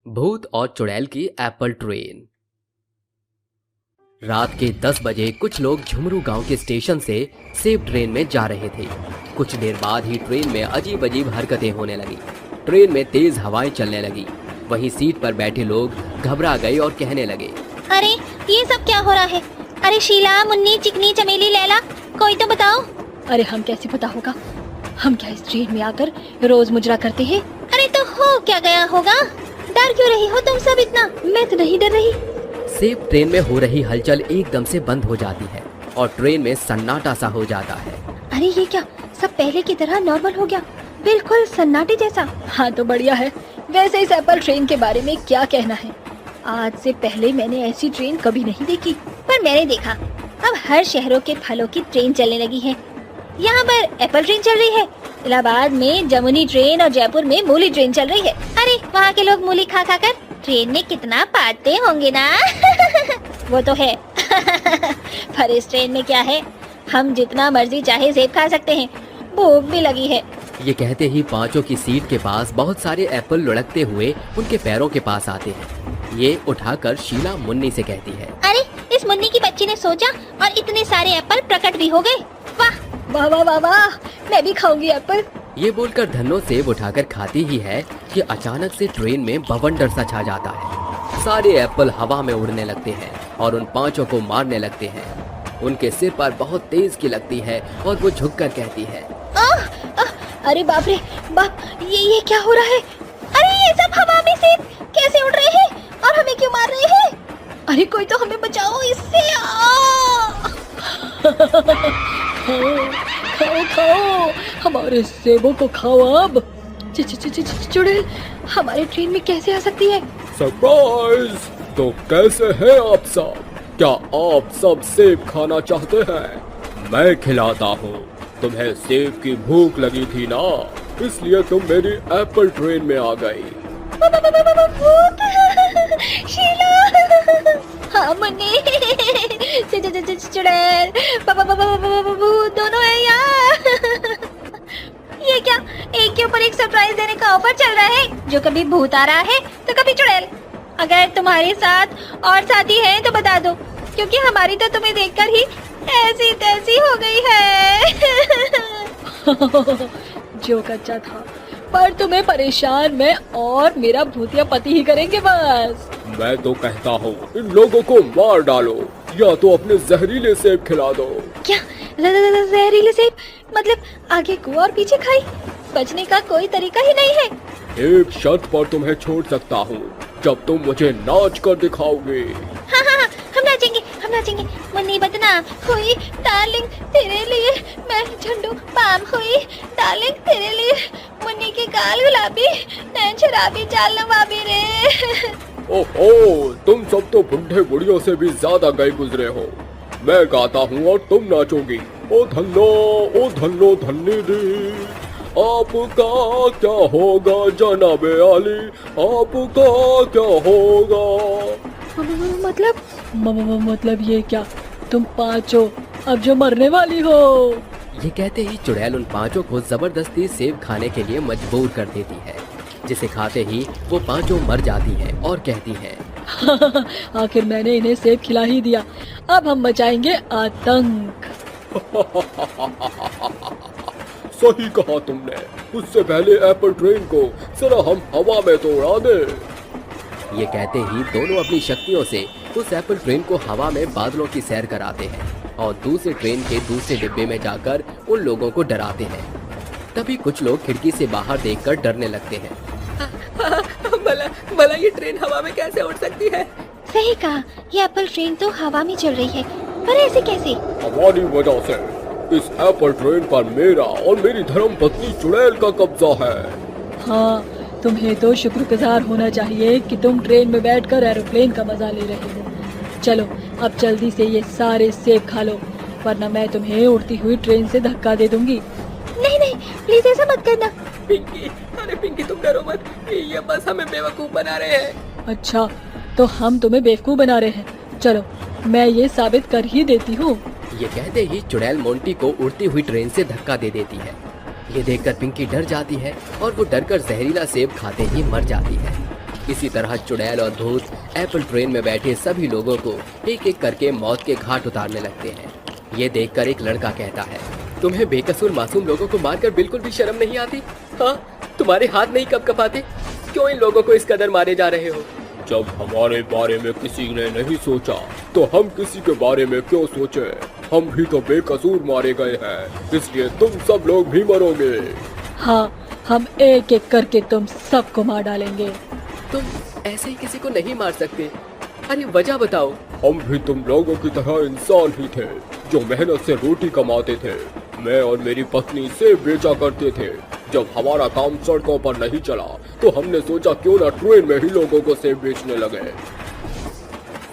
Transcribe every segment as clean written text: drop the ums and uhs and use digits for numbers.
भूत और चुड़ैल की एप्पल ट्रेन। रात के 10 बजे कुछ लोग झुमरू गांव के स्टेशन से सेब ट्रेन में जा रहे थे। कुछ देर बाद ही ट्रेन में अजीब अजीब हरकतें होने लगी। ट्रेन में तेज हवाएं चलने लगी। वहीं सीट पर बैठे लोग घबरा गए और कहने लगे, अरे ये सब क्या हो रहा है? अरे शीला, मुन्नी, चिकनी, चमेली, लैला, कोई तो बताओ। अरे हम कैसे पता होगा? हम क्या इस ट्रेन में आकर रोज मुजरा करते हैं? अरे तो हो क्या गया होगा? डर क्यों रही हो तुम सब इतना? मैं तो नहीं डर रही। सेब ट्रेन में हो रही हलचल एकदम से बंद हो जाती है और ट्रेन में सन्नाटा सा हो जाता है। अरे ये क्या, सब पहले की तरह नॉर्मल हो गया, बिल्कुल सन्नाटे जैसा। हाँ तो बढ़िया है। वैसे इस एप्पल ट्रेन के बारे में क्या कहना है? आज से पहले मैंने ऐसी ट्रेन कभी नहीं देखी। पर मैंने देखा, अब हर शहरों के फलों की ट्रेन चलने लगी है। यहाँ पर एप्पल ट्रेन चल रही है, इलाहाबाद में जमुनी ट्रेन और जयपुर में मूली ट्रेन चल रही है। अरे वहाँ के लोग मूली खा खा कर ट्रेन में कितना पाते होंगे ना। वो तो है। पर इस ट्रेन में क्या है, हम जितना मर्जी चाहे सेब खा सकते हैं। भूख भी लगी है। ये कहते ही पांचों की सीट के पास बहुत सारे एप्पल लुढ़कते हुए उनके पैरों के पास आते हैं। ये उठाकर शीला मुन्नी से कहती है, अरे इस मुन्नी की बच्ची ने सोचा और इतने सारे एप्पल प्रकट भी हो गए। वाह वाह वाह वाह वाह, मैं भी खाऊंगी एप्पल। ये बोलकर धन्नो सेब उठाकर खाती ही है कि अचानक से ट्रेन में बवंडर सा छा जाता है। सारे एप्पल हवा में उड़ने लगते हैं और उन पांचों को मारने लगते हैं। उनके सिर पर बहुत तेज की लगती है और वो झुककर कहती है, अरे बाप रे बाप, ये क्या हो रहा है? अरे ये सब हवा में से कैसे उड़ रहे हैं और हमें क्यों मार रहे हैं? अरे कोई तो हमें बचाओ इससे। खाओ खाओ, हमारे सेबों को खाओ अब। चुड़ैल हमारे ट्रेन में कैसे आ सकती है? सरप्राइज! तो कैसे हैं आप सब? क्या आप सब सेब खाना चाहते हैं? मैं खिलाता हूँ। तुम्हें सेब की भूख लगी थी ना, इसलिए तुम मेरी एप्पल ट्रेन में आ गई। शीला, हाँ मुन्नी, चुड़ैल, भूत दोनों है यहाँ। ये क्या, एक के ऊपर एक सरप्राइज देने का ऑफर चल रहा है? जो कभी भूत आ रहा है तो कभी चुड़ैल। अगर तुम्हारे साथ और साथी हैं तो बता दो, क्योंकि हमारी तो तुम्हें देखकर ही ऐसी तैसी हो गई है। जो कच्चा था, पर तुम्हें परेशान मैं और मेरा भूतिया पति ही करेंगे बस। मैं तो कहता हूँ इन लोगों को मार डालो या तो अपने जहरीले सेब खिला दो। क्या जहरीले सेब? मतलब आगे को और पीछे खाई? बचने का कोई तरीका ही नहीं है। एक शर्त पर तुम्हें छोड़ सकता हूँ, जब तुम मुझे नाच कर दिखाओगे। हाँ हाँ हाँ, हम नाचेंगे। मुन्नी बदनाम हुई डार्लिंग तेरे लिए, मैं झंडू पाम हुई डार्लिंग तेरे लिए। मुन्नी के गाल गुलाबी, नैन शराबी, चाल नवाबी रे। ओहो, तुम सब तो बुढ़े बुढ़ियों से भी ज्यादा गए गुजरे हो। मैं गाता हूँ और तुम नाचोगी। ओ धन्नो धन्नी दी, आपका क्या होगा जनाबे आली, आपका क्या होगा? मतलब ये क्या, तुम पांचों अब जो मरने वाली हो? ये कहते ही चुड़ैल उन पांचों को जबरदस्ती सेब खाने के लिए मजबूर कर देती है, जिसे खाते ही वो पांचों मर जाती हैं और कहती हैं, आखिर मैंने इन्हें सेब खिला ही दिया, अब हम मचाएंगे आतंक। सही कहा तुमने। उससे पहले एप्पल ट्रेन को जरा हम हवा में तो उड़ा दे। ये कहते ही दोनों अपनी शक्तियों से उस एप्पल ट्रेन को हवा में बादलों की सैर कराते हैं और दूसरे ट्रेन के दूसरे डिब्बे में जाकर उन लोगों को डराते हैं। तभी कुछ लोग खिड़की से बाहर देखकर डरने लगते हैं। भला ये ट्रेन हवा में कैसे उड़ सकती है? सही कहा, ये एप्पल ट्रेन तो हवा में चल रही है, पर ऐसे कैसे? हमारी वजह से इस एप्पल ट्रेन पर मेरा और मेरी धर्म पत्नी चुड़ैल का कब्जा है। हाँ, तुम्हें तो शुक्रगुजार होना चाहिए कि तुम ट्रेन में बैठकर एरोप्लेन का मजा ले रहे हो। चलो अब जल्दी से ये सारे सेब खा लो, वरना मैं तुम्हें उड़ती हुई ट्रेन से धक्का दे दूंगी। नहीं, प्लीज ऐसा मत करना। पिंकी, अरे पिंकी तुम डरो मत, ये बस हमें बेवकूफ बना रहे हैं। अच्छा, तो हम तुम्हें बेवकूफ बना रहे हैं? चलो मैं ये साबित कर ही देती हूँ। ये कहते ही चुड़ैल मोंटी को उड़ती हुई ट्रेन से धक्का दे देती है। ये देखकर पिंकी डर जाती है और वो डरकर जहरीला सेब खाते ही मर जाती है। इसी तरह चुड़ैल और भूत एप्पल ट्रेन में बैठे सभी लोगों को एक एक करके मौत के घाट उतारने लगते हैं। ये देखकर एक लड़का कहता है, तुम्हें बेकसूर मासूम लोगों को मारकर बिल्कुल भी शर्म नहीं आती? हाँ, तुम्हारे हाथ नहीं कपकपाते? क्यों इन लोगों को इस कदर मारे जा रहे हो? जब हमारे बारे में किसी ने नहीं सोचा तो हम किसी के बारे में क्यों सोचे? हम भी तो बेकसूर मारे गए हैं, इसलिए तुम सब लोग भी मरोगे। हाँ, हम एक एक करके तुम सबको मार डालेंगे। तुम ऐसे ही किसी को नहीं मार सकते। अरे वजह बताओ। हम भी तुम लोगों की तरह इंसान ही थे जो मेहनत से रोटी कमाते थे। मैं और मेरी पत्नी सेब बेचा करते थे। जब हमारा काम सड़कों पर नहीं चला तो हमने सोचा क्यों ना ट्रेन में ही लोगों को सेब बेचने लगे।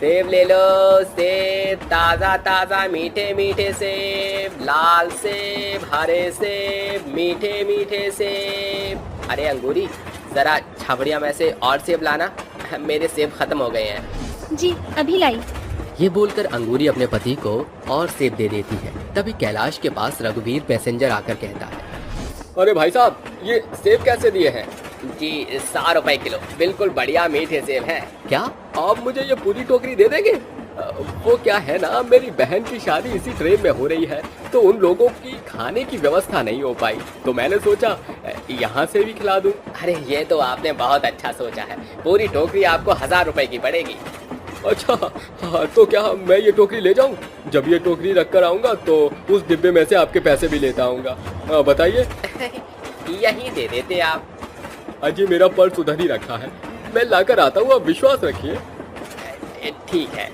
सेब ले लो, सेब ताजा ताजा मीठे मीठे सेब, लाल सेब, हरे सेब, मीठे मीठे सेब। अरे अंगूरी, जरा छाबड़िया में से और सेब लाना, मेरे सेब खत्म हो गए हैं। जी अभी लाई। ये बोलकर अंगूरी अपने पति को और सेब दे देती है। तभी कैलाश के पास रघुवीर पैसेंजर आकर कहता है, अरे भाई साहब, ये सेब कैसे दिए हैं? जी 100 रुपए किलो, बिल्कुल बढ़िया मीठे सेब हैं। क्या आप मुझे ये पूरी टोकरी दे देंगे? वो क्या है ना, मेरी बहन की शादी इसी ट्रेन में हो रही है तो उन लोगों की खाने की व्यवस्था नहीं हो पाई, तो मैंने सोचा यहाँ से भी खिला दूं। अरे ये तो आपने बहुत अच्छा सोचा है, पूरी टोकरी आपको 1000 रुपए की पड़ेगी। अच्छा, हाँ, तो क्या मैं ये टोकरी ले जाऊं? जब ये टोकरी रख कर आऊंगा तो उस डिब्बे में से आपके पैसे भी लेता आऊंगा। बताइए। यही दे देते आप। अजी मेरा पर्स उधर ही रखा है, मैं लाकर आता हूँ, आप विश्वास रखिए। ठीक है।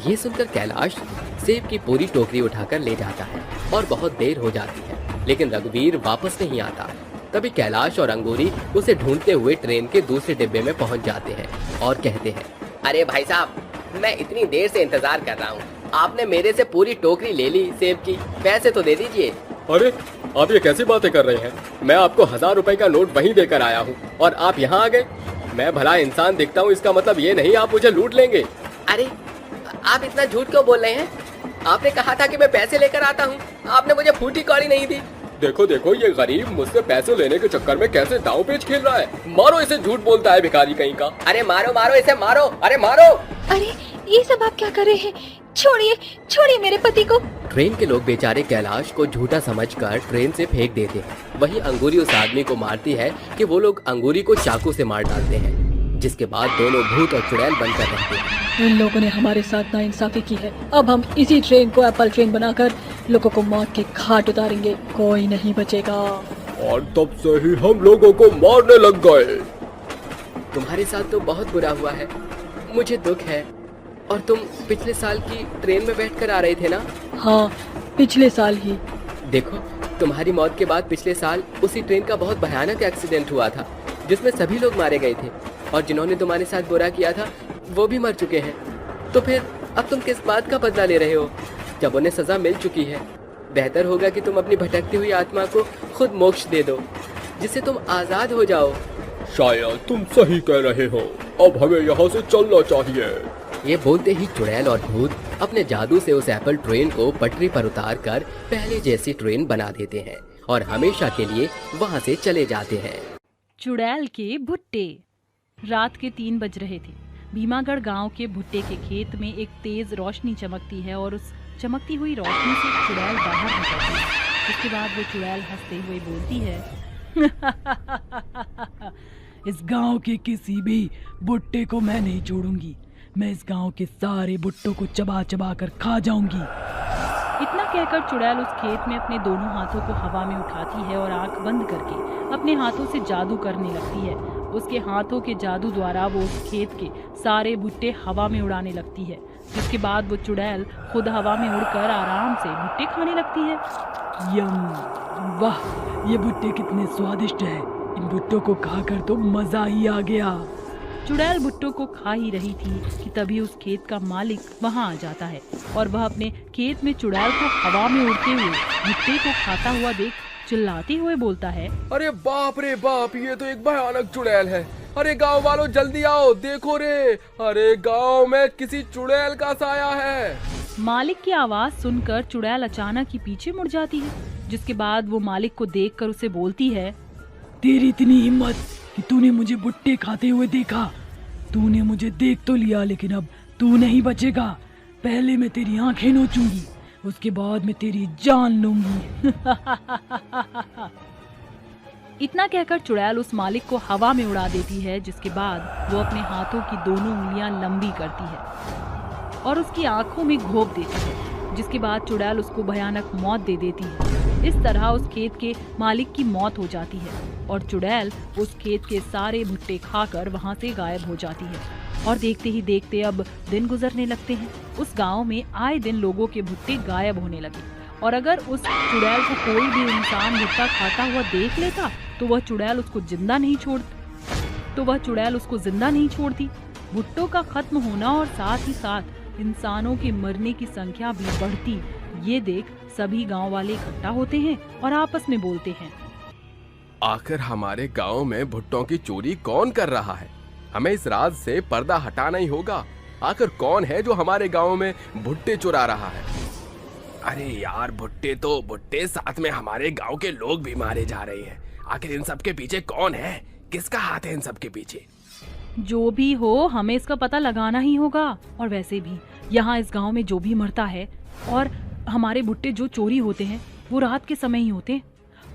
ये सुनकर कैलाश सेब की पूरी टोकरी उठाकर ले जाता है और बहुत देर हो जाती है, लेकिन रघुवीर वापस नहीं आता। तभी कैलाश और अंगूरी उसे ढूंढते हुए ट्रेन के दूसरे डिब्बे में पहुंच जाते हैं और कहते हैं, अरे भाई साहब, मैं इतनी देर से इंतजार कर रहा हूँ, आपने मेरे से पूरी टोकरी ले ली सेब की, पैसे तो दे दीजिए। अरे आप ये कैसी बातें कर रहे हैं? मैं आपको 1000 रुपए का नोट वहीं देकर आया हूँ और आप यहाँ आ गए। मैं भला इंसान दिखता हूँ, इसका मतलब ये नहीं आप मुझे लूट लेंगे। अरे आप इतना झूठ क्यों बोल रहे हैं? आपने कहा था कि मैं पैसे लेकर आता हूँ, आपने मुझे फूटी कौड़ी नहीं दी। देखो देखो, ये गरीब मुझसे पैसे लेने के चक्कर में कैसे दांव पेच खेल रहा है। मारो इसे, झूठ बोलता है भिखारी कहीं का। अरे मारो मारो इसे, मारो, अरे मारो। अरे ये सब आप क्या कर रहे हैं? छोड़िए छोड़िए मेरे पति को। ट्रेन के लोग बेचारे कैलाश को झूठा समझकर ट्रेन से फेंक देते हैं। वहीं अंगूरी उस आदमी को मारती है कि वो लोग अंगूरी को चाकू से मार डालते हैं, जिसके बाद दोनों भूत और चुड़ैल बनकर रहते हैं। इन लोगों ने हमारे साथ नाइंसाफी की है। अब हम इसी ट्रेन को एप्पल ट्रेन बनाकर लोगों को मौत के घाट उतारेंगे, कोई नहीं बचेगा। और तब से ही हम लोगों को मारने लग गए। तुम्हारे साथ तो बहुत बुरा हुआ है, मुझे दुख है। और तुम पिछले साल की ट्रेन में बैठकर आ रहे थे ना? हाँ, पिछले साल ही। देखो, तुम्हारी मौत के बाद पिछले साल उसी ट्रेन का बहुत भयानक एक्सीडेंट हुआ था, जिसमें सभी लोग मारे गए थे, और जिन्होंने तुम्हारे साथ बुरा किया था वो भी मर चुके हैं। तो फिर अब तुम किस बात का बदला ले रहे हो? जब उन्हें सजा मिल चुकी है, बेहतर होगा कि तुम अपनी भटकती हुई आत्मा को खुद मोक्ष दे दो, जिससे तुम आजाद हो जाओ। शायद तुम सही कह रहे हो, अब हमें यहाँ से चलना चाहिए। ये बोलते ही चुड़ैल और भूत अपने जादू से उस एप्पल ट्रेन को पटरी पर उतार कर पहले जैसी ट्रेन बना देते हैं और हमेशा के लिए वहाँ से चले जाते हैं। चुड़ैल के भुट्टे। रात के 3 बज रहे थे। भीमागढ़ गांव के भुट्टे के खेत में एक तेज रोशनी चमकती है और उस चमकती हुई रोशनी से एक चुड़ैल बाहर निकलती है। उसके बाद वो चुड़ैल हंसते हुए बोलती है, इस गांव के किसी भी भुट्टे को मैं नहीं छोड़ूंगी। मैं इस गांव के सारे भुट्टों को चबा चबा कर खा जाऊंगी। इतना कहकर चुड़ैल उस खेत में अपने दोनों हाथों को हवा में उठाती है और आंख बंद करके अपने हाथों से जादू करने लगती है। उसके हाथों के जादू द्वारा वो उस खेत के सारे भुट्टे हवा में उड़ाने लगती है, जिसके बाद वो चुड़ैल खुद हवा में उड़कर आराम से भुट्टे खाने लगती है। यम, वाह, ये भुट्टे कितने स्वादिष्ट हैं। इन भुट्टों को खाकर तो मजा ही आ गया। चुड़ैल भुट्टों को खा ही रही थी कि तभी उस खेत का मालिक वहां आ जाता है और वह अपने खेत में चुड़ैल को हवा में उड़ते हुए भुट्टे को खाता हुआ देख चिल्लाते हुए बोलता है, अरे बाप रे बाप, ये तो एक भयानक चुड़ैल है। अरे गांव वालों जल्दी आओ, देखो रे, अरे गांव में किसी चुड़ैल का साया है। मालिक की आवाज सुनकर चुड़ैल अचानक ही पीछे मुड़ जाती है, जिसके बाद वो मालिक को देखकर उसे बोलती है, तेरी इतनी हिम्मत कि तूने मुझे भुट्टे खाते हुए देखा। तूने मुझे देख तो लिया, लेकिन अब तू नहीं बचेगा। पहले मैं तेरी आंखें नोचूंगी, उसके बाद मैं तेरी जान लूंगी। इतना कहकर चुड़ैल उस मालिक को हवा में उड़ा देती है, जिसके बाद वो अपने हाथों की दोनों उंगलियां लंबी करती है और उसकी आंखों में घोंप देती है, जिसके बाद चुड़ैल उसको भयानक मौत दे देती है। इस तरह उस खेत के मालिक की मौत हो जाती है और चुड़ैल उस खेत के सारे भुट्टे खाकर वहां से गायब हो जाती है। और देखते ही देखते अब दिन गुजरने लगते हैं। उस गांव में आए दिन लोगों के भुट्टे गायब होने लगे और अगर उस चुड़ैल को कोई भी इंसान भुट्टा खाता हुआ देख लेता तो वह चुड़ैल उसको जिंदा नहीं छोड़ती। भुट्टों का खत्म होना और साथ ही साथ इंसानों के मरने की संख्या भी बढ़ती, ये देख सभी गांव वाले इकट्ठा होते हैं और आपस में बोलते हैं, आखिर हमारे गांव में भुट्टों की चोरी कौन कर रहा है? हमें इस राज से पर्दा हटाना ही होगा। आखिर कौन है जो हमारे गांव में भुट्टे चुरा रहा है? अरे यार, भुट्टे साथ में हमारे गांव के लोग भी मारे जा रहे हैं। आखिर इन सब के पीछे कौन है? किसका हाथ है इन सब के पीछे? जो भी हो हमें इसका पता लगाना ही होगा। और वैसे भी यहाँ इस गांव में जो भी मरता है और हमारे भुट्टे जो चोरी होते हैं वो रात के समय ही होते हैं।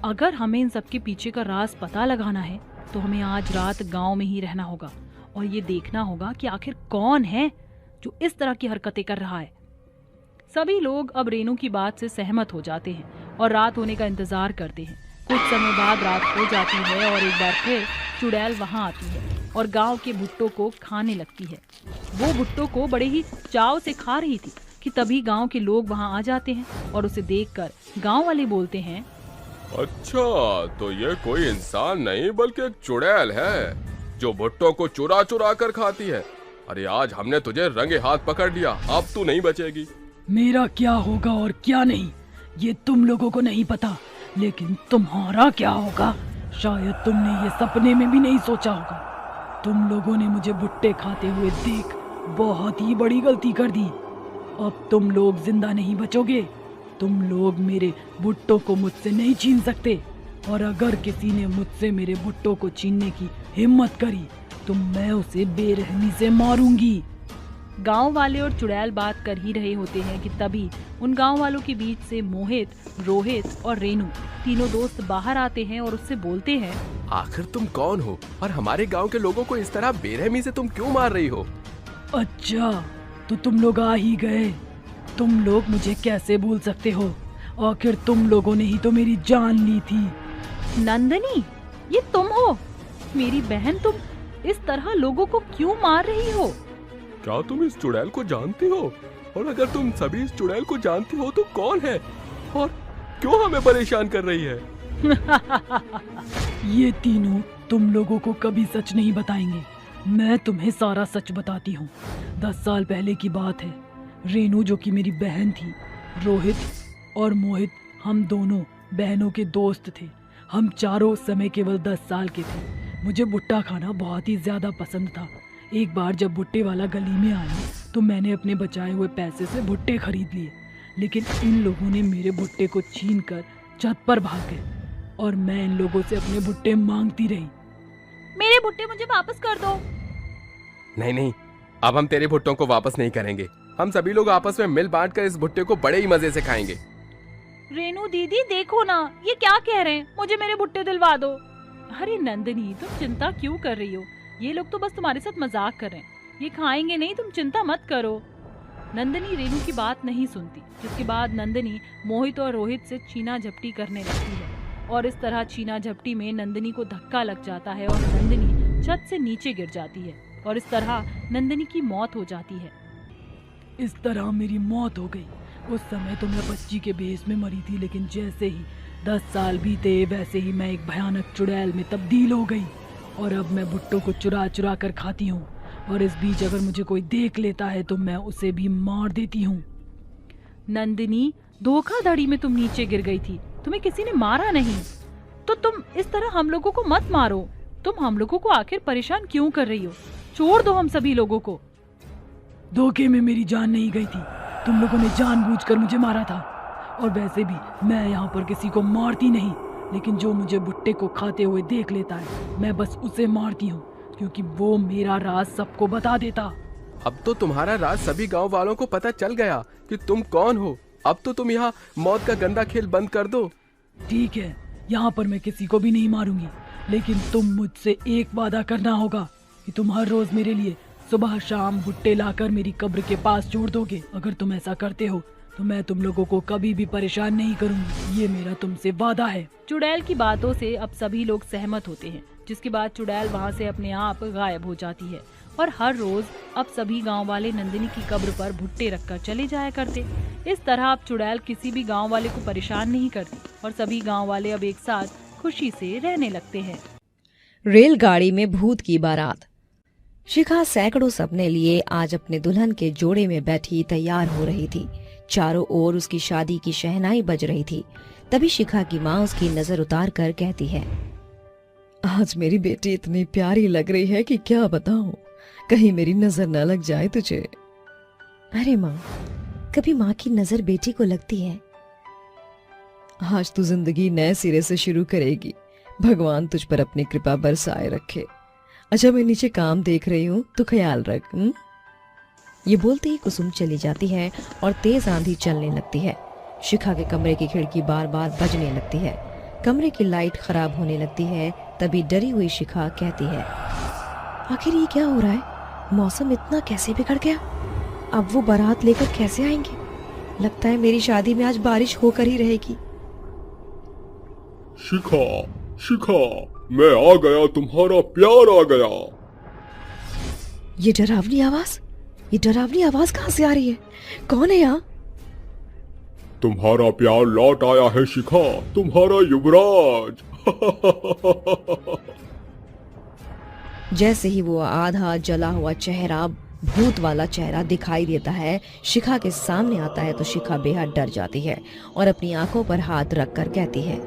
अगर हमें इन सब के पीछे का राज पता लगाना है तो हमें आज रात गांव में ही रहना होगा और ये देखना होगा कि आखिर कौन है जो इस तरह की हरकतें कर रहा है। सभी लोग अब रेनू की बात से सहमत हो जाते हैं और रात होने का इंतजार करते हैं। कुछ समय बाद रात हो जाती है और एक बार फिर चुड़ैल वहां आती है और गांव के भुट्टों को खाने लगती है। वो भुट्टों को बड़े ही चाव से खा रही थी कि तभी गांव के लोग वहां आ जाते हैं और उसे देखकर गांव वाले बोलते हैं, अच्छा, तो ये कोई इंसान नहीं बल्कि एक चुड़ैल है जो भुट्टों को चुरा चुरा कर खाती है। अरे आज हमने तुझे रंगे हाथ पकड़ लिया, अब तू नहीं बचेगी। मेरा क्या होगा और क्या नहीं ये तुम लोगों को नहीं पता, लेकिन तुम्हारा क्या होगा शायद तुमने ये सपने में भी नहीं सोचा होगा। तुम लोगों ने मुझे भुट्टे खाते हुए देख बहुत ही बड़ी गलती कर दी। अब तुम लोग जिंदा नहीं बचोगे। तुम लोग मेरे भुट्टों को मुझसे नहीं छीन सकते और अगर किसी ने मुझसे मेरे भुट्टों को छीनने की हिम्मत करी तो मैं उसे बेरहमी से मारूंगी। गांव वाले और चुड़ैल बात कर ही रहे होते हैं कि तभी उन गांव वालों के बीच से मोहित, रोहित और रेनू तीनों दोस्त बाहर आते हैं और उससे बोलते हैं, आखिर तुम कौन हो और हमारे गांव के लोगों को इस तरह बेरहमी से तुम क्यों मार रही हो? अच्छा, तो तुम लोग आ ही गए। तुम लोग मुझे कैसे भूल सकते हो? आखिर तुम लोगों ने ही तो मेरी जान ली थी। नंदनी, ये तुम हो? मेरी बहन, तुम इस तरह लोगों को क्यों मार रही हो? क्या तुम इस चुड़ैल को जानती हो? और अगर तुम सभी इस चुड़ैल को जानती हो तो कौन है और क्यों हमें परेशान कर रही है? ये तीनों तुम लोगों को कभी सच नहीं बताएंगे। मैं तुम्हें सारा सच बताती हूँ। 10 साल पहले की बात है। रेनू जो कि मेरी बहन थी, रोहित और मोहित, हम दोनों बहनों के दोस्त थे। हम चारों उस समय केवल 10 साल के थे। मुझे भुट्टा खाना बहुत ही ज्यादा पसंद था। एक बार जब भुट्टे वाला गली में आया तो मैंने अपने बचाए हुए पैसे से भुट्टे खरीद लिए, लेकिन इन लोगों ने मेरे भुट्टे को छीन कर छत पर भाग गए और मैं इन लोगों से अपने भुट्टे मांगती रही। मेरे भुट्टे मुझे वापस कर दो। नहीं, अब हम तेरे भुट्टों को वापस नहीं करेंगे। हम सभी लोग आपस में मिल बांट कर इस भुट्टे को बड़े ही मजे से खाएंगे। रेनू दीदी, देखो ना, ये क्या कह रहे हैं, मुझे मेरे भुट्टे दिलवा दो। अरे नंदनी, तुम चिंता क्यों कर रही हो? ये लोग तो बस तुम्हारे साथ मजाक कर रहे हैं। ये खाएंगे नहीं, तुम चिंता मत करो। नंदनी रेनू की बात नहीं सुनती, जिसके बाद नंदनी मोहित और रोहित से छीना झपटी करने लगती है और इस तरह छीना झपटी में नंदनी को धक्का लग जाता है और नंदनी छत से नीचे गिर जाती है और इस तरह नंदनी की मौत हो जाती है। इस तरह मेरी मौत हो गई। उस समय तो मैं बच्ची के भेष में मरी थी, लेकिन जैसे ही 10 साल बीते वैसे ही मैं एक भयानक चुड़ैल में तब्दील हो गई और अब मैं भुट्टों को चुरा चुरा कर खाती हूँ और इस बीच अगर मुझे कोई देख लेता है तो मैं उसे भी मार देती हूँ। नंदिनी, धोखाधड़ी में तुम नीचे गिर गई थी, तुम्हें किसी ने मारा नहीं, तो तुम इस तरह हम लोगों को मत मारो। तुम हम लोगों को आखिर परेशान क्यों कर रही हो? छोड़ दो हम सभी लोगों को। धोखे में मेरी जान नहीं गई थी, तुम लोगों ने जानबूझकर मुझे मारा था और वैसे भी मैं यहाँ पर किसी को मारती नहीं, लेकिन जो मुझे भुट्टे को खाते हुए देख लेता है मैं बस उसे मारती हूँ, क्योंकि वो मेरा राज सबको बता देता। अब तो तुम्हारा राज सभी गांव वालों को पता चल गया कि तुम कौन हो। अब तो तुम यहाँ मौत का गंदा खेल बंद कर दो। ठीक है, यहाँ पर मैं किसी को भी नहीं मारूंगी, लेकिन तुम मुझसे एक वादा करना होगा कि तुम हर रोज मेरे लिए सुबह शाम भुट्टे लाकर मेरी कब्र के पास छोड़ दोगे। अगर तुम ऐसा करते हो तो मैं तुम लोगों को कभी भी परेशान नहीं करूंगी। ये मेरा तुमसे वादा है। चुड़ैल की बातों से अब सभी लोग सहमत होते हैं, जिसके बाद चुड़ैल वहाँ से अपने आप गायब हो जाती है और हर रोज अब सभी गांव वाले नंदिनी की कब्र पर भुट्टे रखकर चले जाया करते। इस तरह अब चुड़ैल किसी भी गांव वाले को परेशान नहीं करती और सभी गांव वाले अब एक साथ खुशी से रहने लगते हैं। रेलगाड़ी में भूत की बारात। शिखा सैकड़ों सपने लिए आज अपने दुल्हन के जोड़े में बैठी तैयार हो रही थी। चारों ओर उसकी शादी की शहनाई बज रही थी। तभी शिखा की माँ उसकी नजर उतार कर कहती है, आज मेरी बेटी इतनी प्यारी लग रही है कि क्या बताऊं, कहीं मेरी नजर न लग जाए तुझे। अरे माँ, कभी माँ की नजर बेटी को लगती है? आज तू जिंदगी नए सिरे से शुरू करेगी, भगवान तुझ पर अपनी कृपा बरसाए रखे। अच्छा, मैं नीचे काम देख रही हूँ, तो ख्याल रख। ये बोलते ही कुसुम चली जाती है और तेज आंधी चलने लगती है। शिखा के कमरे की खिड़की बार बार बजने लगती है। कमरे की लाइट खराब होने लगती है। तभी डरी हुई शिखा कहती है, आखिर ये क्या हो रहा है? मौसम इतना कैसे बिगड़ गया? अब वो बारात लेकर कैसे आएंगे? लगता है मेरी शादी में आज बारिश होकर ही रहेगी। शिखा, शिखा, मैं आ गया, तुम्हारा प्यार आ गया। ये डरावनी आवाज कहाँ से आ रही है? कौन है यहाँ? तुम्हारा प्यार लौट आया है शिखा, तुम्हारा युवराज। जैसे ही वो आधा जला हुआ चेहरा, भूत वाला चेहरा दिखाई देता है, शिखा के सामने आता है तो शिखा बेहद डर जाती है और अपनी आंखों पर हाथ रखकर कहती है,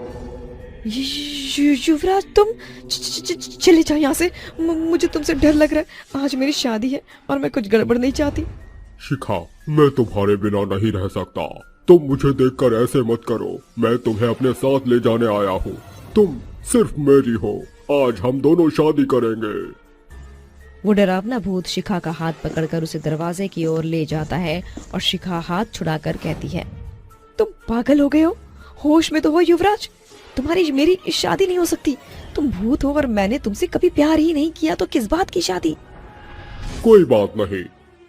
युवराज, तुम चले जाओ यहाँ से। मुझे तुमसे डर लग रहा है। आज मेरी शादी है और मैं कुछ गड़बड़ नहीं चाहती। शिखा, मैं तुम्हारे बिना नहीं रह सकता। तुम मुझे देखकर ऐसे मत करो। मैं तुम्हें अपने साथ ले जाने आया हूँ। तुम सिर्फ मेरी हो। आज हम दोनों शादी करेंगे। वो डरावना भूत शिखा का हाथ पकड़कर उसे दरवाजे की ओर ले जाता है और शिखा हाथ छुड़ाकर कहती है, तुम पागल हो गए हो? होश में तो हो युवराज। तुम्हारी मेरी शादी नहीं हो सकती। तुम भूत हो और मैंने तुमसे कभी प्यार ही नहीं किया, तो किस बात की शादी? कोई बात नहीं,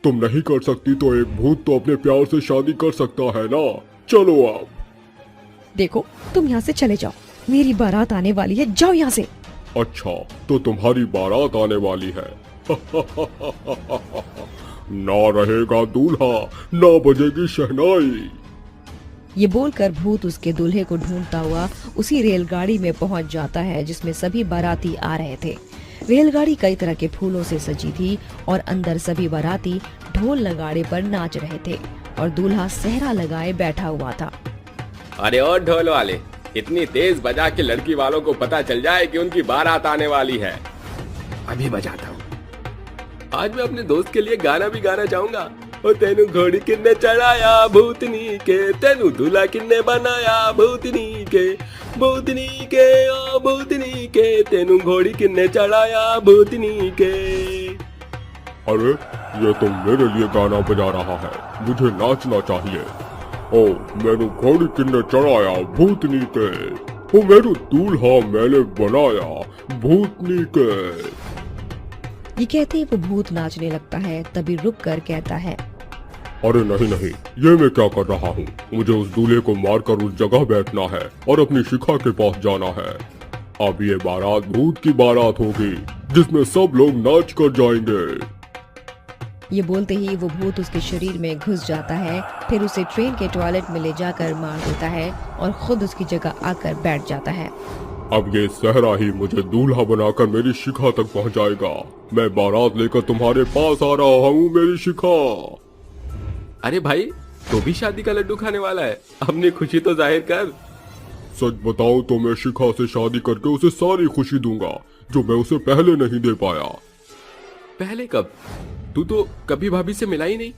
तुम नहीं कर सकती तो एक भूत तो अपने प्यार से शादी कर सकता है ना। चलो अब। देखो, तुम यहाँ से चले जाओ, मेरी बारात आने वाली है। जाओ यहाँ से। अच्छा, तो तुम्हारी बारात आने वाली है। ना रहेगा दूल्हा, ना बजेगी शहनाई। ये बोलकर भूत उसके दूल्हे को ढूंढता हुआ उसी रेलगाड़ी में पहुंच जाता है जिसमें सभी बाराती आ रहे थे। रेलगाड़ी कई तरह के फूलों से सजी थी और अंदर सभी बाराती ढोल नगाड़े पर नाच रहे थे और दूल्हा सेहरा लगाए बैठा हुआ था। अरे और ढोल वाले, इतनी तेज बजा के लड़की वालों को पता चल जाए कि उनकी बारात आने वाली है। अभी बजाता हूँ। आज मैं अपने दोस्त के लिए गाना भी गाना चाहूंगा। ओ तेनू घोड़ी किन्ने चढ़ाया भूतनी के, तेनू दूल्हा किन्ने बनाया भूतनी के, भूतनी के ओ भूतनी के, तेनू घोड़ी किन्ने चढ़ाया भूतनी के। अरे, ये तो मेरे लिए गाना बजा रहा है। मुझे नाचना चाहिए। ओ मेनू घोड़ी किन्ने चढ़ाया भूतनी के, ओ मेरू दूल्हा मैंने बनाया भूतनी के। ये कहते ही वो भूत नाचने लगता है। तभी रुक कर कहता है, अरे नहीं नहीं, ये मैं क्या कर रहा हूँ? मुझे उस दूल्हे को मारकर उस जगह बैठना है और अपनी शिखा के पास जाना है। अब ये बारात भूत की बारात होगी जिसमें सब लोग नाच कर जाएंगे। ये बोलते ही वो भूत उसके शरीर में घुस जाता है, फिर उसे ट्रेन के टॉयलेट में ले जाकर मार देता है और खुद उसकी जगह आकर बैठ जाता है। अब ये सहरा ही मुझे दूल्हा बनाकर मेरी शिखा तक पहुंचाएगा। मैं बारात लेकर तुम्हारे पास आ रहा हूँ मेरी शिखा। अरे भाई, तो भी शादी का लड्डू खाने वाला है? अपनी खुशी तो जाहिर कर। सच बताऊं तो मैं शिखा से शादी करके उसे सारी खुशी दूंगा जो मैं उसे पहले नहीं दे पाया। पहले कब? तू तो कभी भाभी से मिला ही नहीं।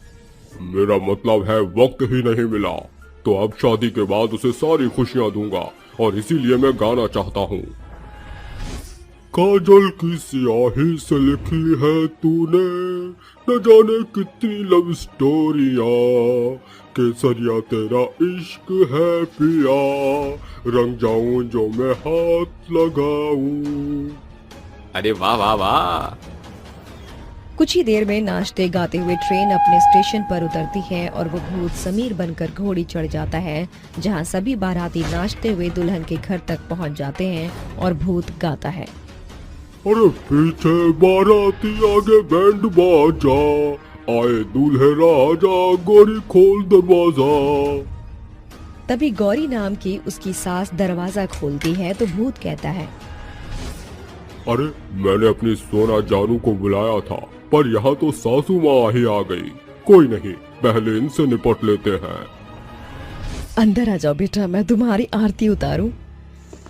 मेरा मतलब है वक्त ही नहीं मिला। तो अब शादी के बाद उसे सारी खुशियां दूंगा और इसीलिए मैं गाना चाहता हूँ। काजल की स्याही से लिखी है तूने न जाने कितनी लव स्टोरियाँ, केसरिया तेरा इश्क है पिया, रंग जाऊं जो मैं हाथ लगाऊं। अरे वाह वाह वाह। कुछ ही देर में नाचते गाते हुए ट्रेन अपने स्टेशन पर उतरती है और वो भूत समीर बनकर घोड़ी चढ़ जाता है, जहाँ सभी बाराती नाचते हुए दुल्हन के घर तक पहुँच जाते हैं और भूत गाता है। अरे पीछे बाराती आगे बैंड बाजा, आए दूल्हे राजा गोरी खोल दरवाजा। तभी गौरी नाम की उसकी सास दरवाजा खोलती है तो भूत कहता है, अरे मैंने अपनी सोना जानू को बुलाया था, पर यहाँ तो सासू माँ ही आ गई। कोई नहीं, पहले इनसे निपट लेते हैं। अंदर आ जाओ बेटा, मैं तुम्हारी आरती उतारूं।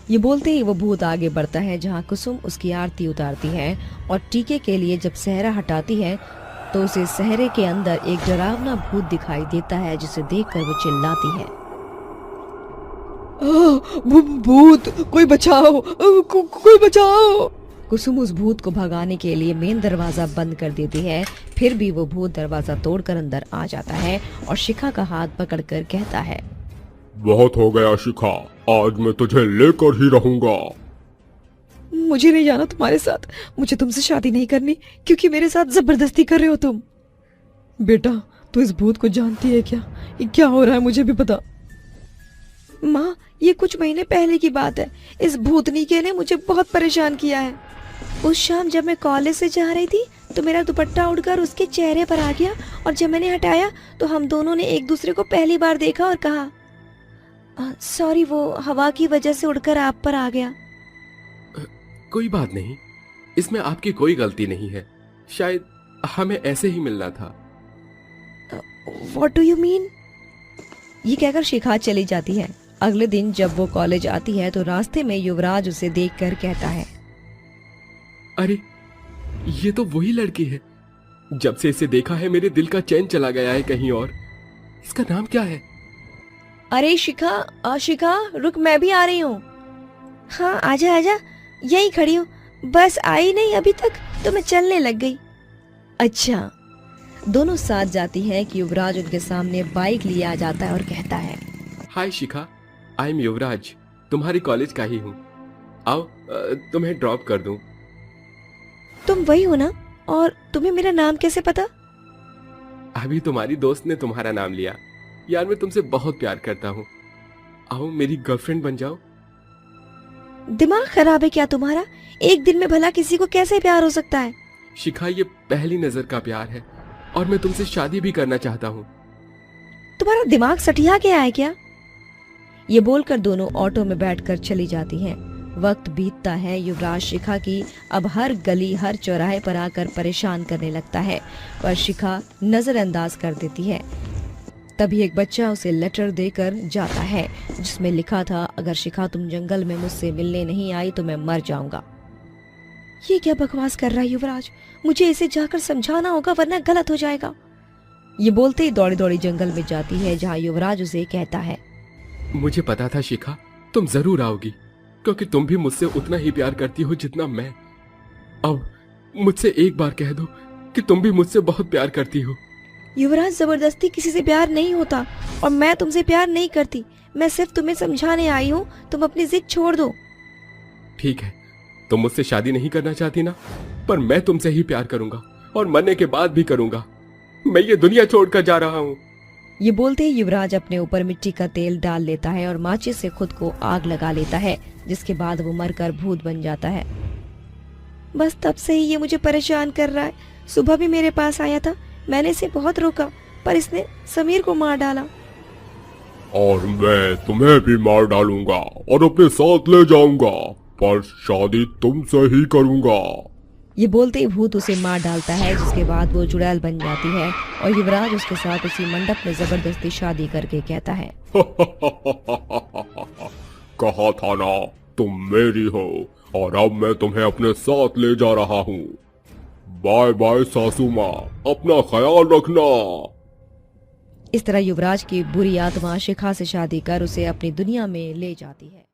ये बोलते ही वो भूत आगे बढ़ता है, जहाँ कुसुम उसकी आरती उतारती है और टीके के लिए जब सेहरा हटाती है तो उसे सेहरे के अंदर एक डरावना भूत दिखाई देता है, जिसे देखकर वो चिल्लाती है, भूत, कोई बचाओ, कोई बचाओ। कुसुम उस भूत को भगाने के लिए मेन दरवाजा बंद कर देती है, फिर भी वो भूत दरवाजा तोड़कर अंदर आ जाता है और शिखा का हाथ पकड़कर कहता है, बहुत हो गया शिखा, आज मैं तुझे लेकर ही रहूंगा। मुझे नहीं जाना तुम्हारे साथ, मुझे तुमसे शादी नहीं करनी, क्योंकि मेरे साथ जबरदस्ती कर रहे हो तुम। बेटा तू इस भूत को जानती है क्या? ये क्या हो रहा है मुझे भी पता। माँ ये कुछ महीने पहले की बात है, इस भूतनी के ने मुझे बहुत परेशान किया है। उस शाम जब मैं कॉलेज से जा रही थी तो मेरा दुपट्टा उड़कर उसके चेहरे पर आ गया, और जब मैंने हटाया तो हम दोनों ने एक दूसरे को पहली बार देखा और कहा, सॉरी, वो हवा की वजह से उड़कर आप पर आ गया। कोई बात नहीं, इसमें आपकी कोई गलती नहीं है, शायद हमें ऐसे ही मिलना था। What do you mean? ये कहकर शिखा चली जाती है। अगले दिन जब वो कॉलेज आती है तो रास्ते में युवराज उसे देखकर कहता है, अरे ये तो वही लड़की है, जब से इसे देखा है मेरे दिल का चैन चला गया है कहीं और। इसका नाम क्या है? अरे शिखा, शिखा रुक, मैं भी आ रही हूँ। हाँ आजा आजा, यही खड़ी हूँ, बस आई नहीं अभी तक तो मैं चलने लग गई। अच्छा। दोनों साथ जाती हैं कि युवराज उनके सामने बाइक लिए आ जाता है और कहता है, हाय शिखा, आई एम युवराज, तुम्हारी कॉलेज का ही हूँ, आओ तुम्हें ड्रॉप कर दूं। तुम वही हो ना? और तुम्हें मेरा नाम कैसे पता? अभी तुम्हारी दोस्त ने तुम्हारा नाम लिया। यार मैं तुमसे बहुत प्यार करता हूँ, आओ मेरी गर्लफ्रेंड बन जाओ। दिमाग खराब है क्या तुम्हारा? एक दिन में भला किसी को कैसे प्यार हो सकता है? शिखा ये पहली नजर का प्यार है और मैं तुमसे शादी भी करना चाहता हूँ। तुम्हारा दिमाग सटिया गया है क्या? ये बोलकर दोनों ऑटो में बैठकर चली जाती हैं। वक्त बीतता है, युवराज शिखा की अब हर गली हर चौराहे पर आकर परेशान करने लगता है, पर शिखा नजरअंदाज कर देती है। तभी एक बच्चा उसे लेटर देकर जाता है, जिसमें लिखा था, अगर शिखा तुम जंगल में मुझसे मिलने नहीं आई तो मैं मर जाऊंगा। ये क्या बकवास कर रहा है युवराज? मुझे इसे जाकर समझाना होगा वरना गलत हो जाएगा। ये बोलते ही दौड़ी दौड़ी जंगल में जाती है, जहाँ युवराज उसे कहता है, मुझे पता था शिखा तुम जरूर आओगी, क्योंकि तुम भी मुझसे उतना ही प्यार करती हो जितना मैं। अब मुझसे एक बार कह दो कि तुम भी मुझसे बहुत प्यार करती हो। युवराज, जबरदस्ती किसी से प्यार नहीं होता और मैं तुमसे प्यार नहीं करती। मैं सिर्फ तुम्हें समझाने आई हूँ, तुम अपनी जिद छोड़ दो। ठीक है, तुम मुझसे शादी नहीं करना चाहती ना, पर मैं तुमसे ही प्यार करूंगा और मरने के बाद भी करूंगा। मैं ये दुनिया छोड़कर जा रहा हूँ। ये बोलते ही युवराज अपने ऊपर मिट्टी का तेल डाल लेता है और माचिस से खुद को आग लगा लेता है, जिसके बाद वो मरकर भूत बन जाता है। बस तब से ही ये मुझे परेशान कर रहा है। सुबह भी मेरे पास आया था, मैंने इसे बहुत रोका, पर इसने समीर को मार डाला। और मैं तुम्हें भी मार डालूंगा और अपने साथ ले जाऊंगा, पर शादी तुमसे ही करूंगा। ये बोलते ही भूत उसे मार डालता है, जिसके बाद वो चुड़ैल बन जाती है और युवराज उसके साथ उसी मंडप में जबरदस्ती शादी करके कहता है, कहा था ना तुम मेरी हो, और अब मैं तुम्हें अपने साथ ले जा रहा हूँ। बाय बाय सासू माँ, अपना ख्याल रखना। इस तरह युवराज की बुरी आत्मा शिखा से शादी कर उसे अपनी दुनिया में ले जाती है।